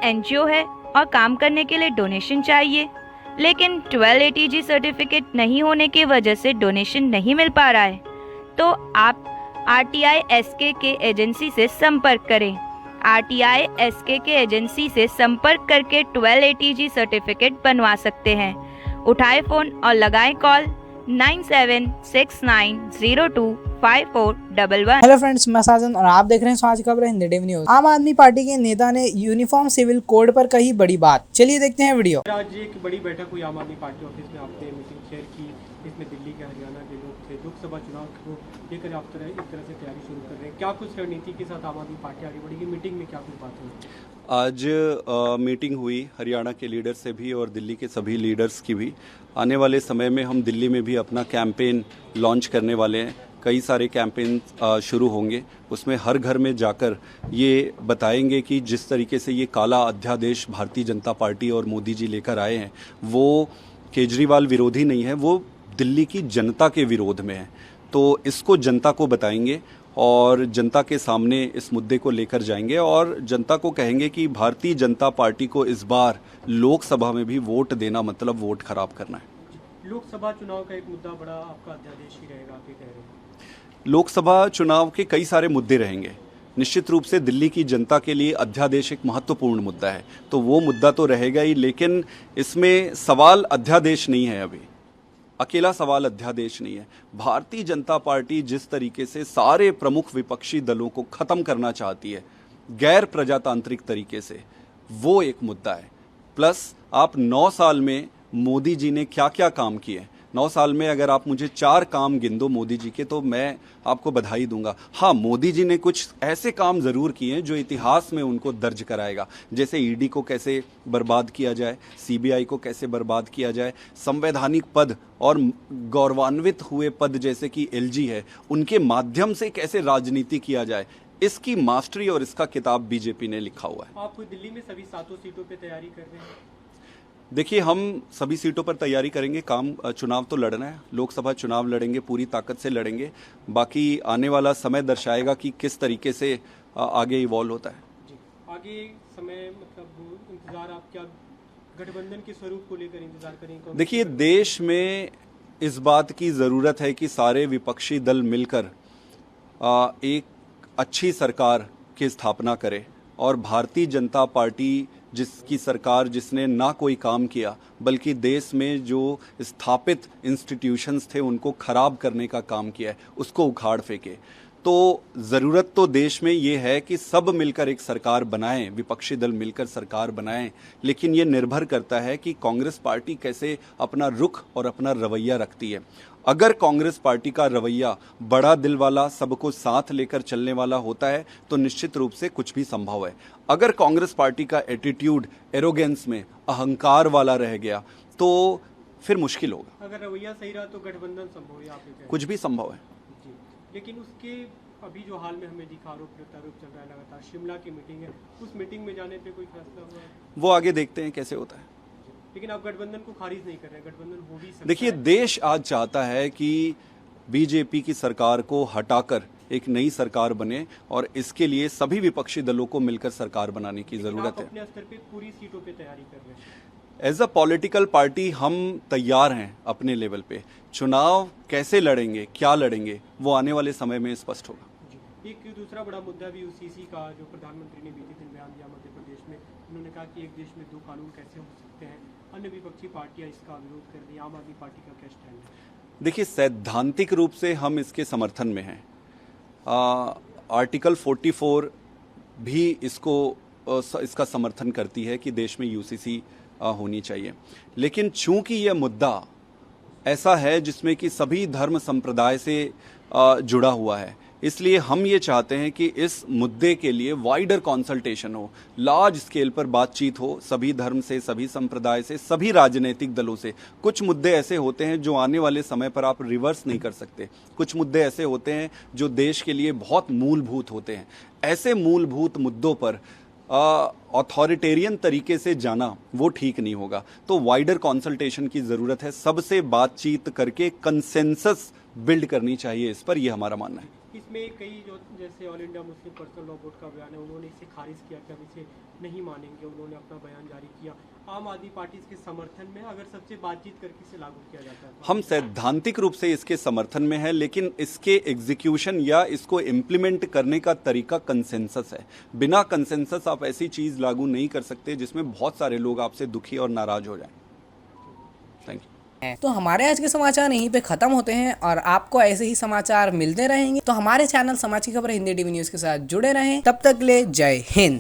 NGO है और काम करने के लिए डोनेशन चाहिए, लेकिन 12 ATG सर्टिफिकेट नहीं होने की वजह से डोनेशन नहीं मिल पा रहा है, तो आप RTI SK के एजेंसी से संपर्क करें। RTI SK के एजेंसी से संपर्क करके 12 ATG सर्टिफिकेट बनवा सकते हैं। उठाए फ़ोन और लगाएं कॉल 9769025411। हेलो फ्रेंड्स, मैं साजन और आप देख रहे हैं आज की खबर हिंदी टीवी न्यूज। आम आदमी पार्टी के नेता ने यूनिफॉर्म सिविल कोड पर कही बड़ी बात। चलिए देखते हैं वीडियो। आज एक बड़ी बैठक हुई आम आदमी पार्टी ऑफिस में, आपने मीटिंग शेयर की। इसमें दिल्ली के, हरियाणा के लोग थे। लोकसभा चुनाव को लेकर आप एक तरह से तैयारी शुरू कर रहे हैं। क्या कुछ रणनीति के साथ आम आदमी पार्टी आगे बढ़ेगी? मीटिंग में क्या कुछ बात हुई? आज मीटिंग हुई हरियाणा के लीडर से भी और दिल्ली के सभी लीडर्स की भी। आने वाले समय में हम दिल्ली में भी अपना कैंपेन लॉन्च करने वाले हैं। कई सारे कैंपेन शुरू होंगे, उसमें हर घर में जाकर ये बताएंगे कि जिस तरीके से ये काला अध्यादेश भारतीय जनता पार्टी और मोदी जी लेकर आए हैं, वो केजरीवाल विरोधी नहीं है, वो दिल्ली की जनता के विरोध में है। तो इसको जनता को बताएंगे और जनता के सामने इस मुद्दे को लेकर जाएंगे और जनता को कहेंगे कि भारतीय जनता पार्टी को इस बार लोकसभा में भी वोट देना मतलब वोट खराब करना है। लोकसभा चुनाव का एक मुद्दा बड़ा आपका अध्यादेश ही रहेगा, आप ये कह रहे हैं? लोकसभा चुनाव के कई सारे मुद्दे रहेंगे। निश्चित रूप से दिल्ली की जनता के लिए अध्यादेश एक महत्वपूर्ण मुद्दा है, तो वो मुद्दा तो रहेगा ही, लेकिन इसमें सवाल अध्यादेश नहीं है। अभी अकेला सवाल अध्यादेश नहीं है। भारतीय जनता पार्टी जिस तरीके से सारे प्रमुख विपक्षी दलों को खत्म करना चाहती है गैर प्रजातांत्रिक तरीके से, वो एक मुद्दा है। प्लस आप 9 साल में मोदी जी ने क्या क्या काम किए, 9 साल में अगर आप मुझे 4 काम गिन दो मोदी जी के, तो मैं आपको बधाई दूंगा। हाँ, मोदी जी ने कुछ ऐसे काम जरूर किए हैं जो इतिहास में उनको दर्ज कराएगा, जैसे ईडी को कैसे बर्बाद किया जाए, सीबीआई को कैसे बर्बाद किया जाए, संवैधानिक पद और गौरवान्वित हुए पद जैसे कि एलजी है, उनके माध्यम से कैसे राजनीति किया जाए, इसकी मास्टरी और इसका किताब बीजेपी ने लिखा हुआ है। आप दिल्ली में सभी 7 सीटों पे तैयारी कर रहे हैं? देखिए, हम सभी सीटों पर तैयारी करेंगे। चुनाव तो लड़ना है, लोकसभा चुनाव लड़ेंगे, पूरी ताकत से लड़ेंगे। बाकी आने वाला समय दर्शाएगा कि किस तरीके से आगे इवॉल्व होता है। जी, आगे समय मतलब इंतजार आप क्या गठबंधन के स्वरूप को लेकर इंतजार करेंगे? देखिए, देश में इस बात की ज़रूरत है कि सारे विपक्षी दल मिलकर एक अच्छी सरकार की स्थापना करे और भारतीय जनता पार्टी जिसकी सरकार, जिसने ना कोई काम किया बल्कि देश में जो स्थापित इंस्टीट्यूशंस थे उनको खराब करने का काम किया है, उसको उखाड़ फेंके। तो ज़रूरत तो देश में ये है कि सब मिलकर एक सरकार बनाएं, विपक्षी दल मिलकर सरकार बनाएं, लेकिन ये निर्भर करता है कि कांग्रेस पार्टी कैसे अपना रुख और अपना रवैया रखती है। अगर कांग्रेस पार्टी का रवैया बड़ा दिल वाला, सबको साथ लेकर चलने वाला होता है, तो निश्चित रूप से कुछ भी संभव है। अगर कांग्रेस पार्टी का एटीट्यूड एरोगेंस में, अहंकार वाला रह गया, तो फिर मुश्किल होगा। अगर रवैया सही रहा तो गठबंधन संभव है, आप ये कह रहे हैं? कुछ भी संभव है जी, लेकिन उसके अभी जो हाल में हमें दिखा आरोप प्रत्यारोप चल रहा है लगातार, शिमला की मीटिंग है, उस मीटिंग में जाने पे कोई फैसला हुआ है? वो आगे देखते हैं कैसे होता है। लेकिन आप गठबंधन को खारिज नहीं कर रहे हैं, गठबंधन हो भी सकता है। देखिए, देश आज चाहता है कि बीजेपी की सरकार को हटाकर एक नई सरकार बने और इसके लिए सभी विपक्षी दलों को मिलकर सरकार बनाने की जरूरत है। अपने स्तर पे पूरी सीटों पे तैयारी कर रहे हैं? एज अ पॉलिटिकल पार्टी हम तैयार हैं अपने लेवल पे। चुनाव कैसे लड़ेंगे, क्या लड़ेंगे, वो आने वाले समय में स्पष्ट होगा। एक दूसरा बड़ा मुद्दा भी यूसीसी का, जो प्रधानमंत्री ने बीते दिन बयान दिया मध्य प्रदेश में, उन्होंने कहा कि एक देश में 2 कानून कैसे हो सकते हैं। अन्य विपक्षी पार्टियां इसका विरोध कर रही हैं, आम आदमी पार्टी का क्या स्टैंड है? देखिए, सैद्धांतिक रूप से हम इसके समर्थन में हैं। आर्टिकल 44 भी इसका समर्थन करती है कि देश में यूसीसी होनी चाहिए, लेकिन चूंकि यह मुद्दा ऐसा है जिसमें कि सभी धर्म संप्रदाय से जुड़ा हुआ है, इसलिए हम ये चाहते हैं कि इस मुद्दे के लिए वाइडर कंसल्टेशन हो, लार्ज स्केल पर बातचीत हो, सभी धर्म से, सभी संप्रदाय से, सभी राजनीतिक दलों से। कुछ मुद्दे ऐसे होते हैं जो आने वाले समय पर आप रिवर्स नहीं कर सकते, कुछ मुद्दे ऐसे होते हैं जो देश के लिए बहुत मूलभूत होते हैं। ऐसे मूलभूत मुद्दों पर ऑथोरिटेरियन तरीके से जाना वो ठीक नहीं होगा। तो वाइडर कंसल्टेशन की ज़रूरत है, सबसे बातचीत करके कंसेंसस बिल्ड करनी चाहिए इस पर, यह हमारा मानना है। इसमें कई जो जैसे all India Muslim personal law board का बयान है, उन्होंने इसे खारिज किया कि हम इसे नहीं मानेंगे। उन्होंने अपना बयान जारी किया। आम आदमी पार्टी इसके समर्थन में, अगर सबसे बातचीत करके इसे लागू किया जाता है तो हम सैद्धांतिक रूप से इसके समर्थन में है, लेकिन इसके एग्जीक्यूशन या इसको इम्प्लीमेंट करने का तरीका कंसेंसस है। बिना कंसेंसस आप ऐसी चीज लागू नहीं कर सकते जिसमें बहुत सारे लोग आपसे दुखी और नाराज हो जाएं। Thank you. तो हमारे आज के समाचार यहीं पे खत्म होते हैं और आपको ऐसे ही समाचार मिलते रहेंगे। तो हमारे चैनल समाज की खबर हिंदी टीवी न्यूज़ के साथ जुड़े रहें। तब तक ले जय हिंद।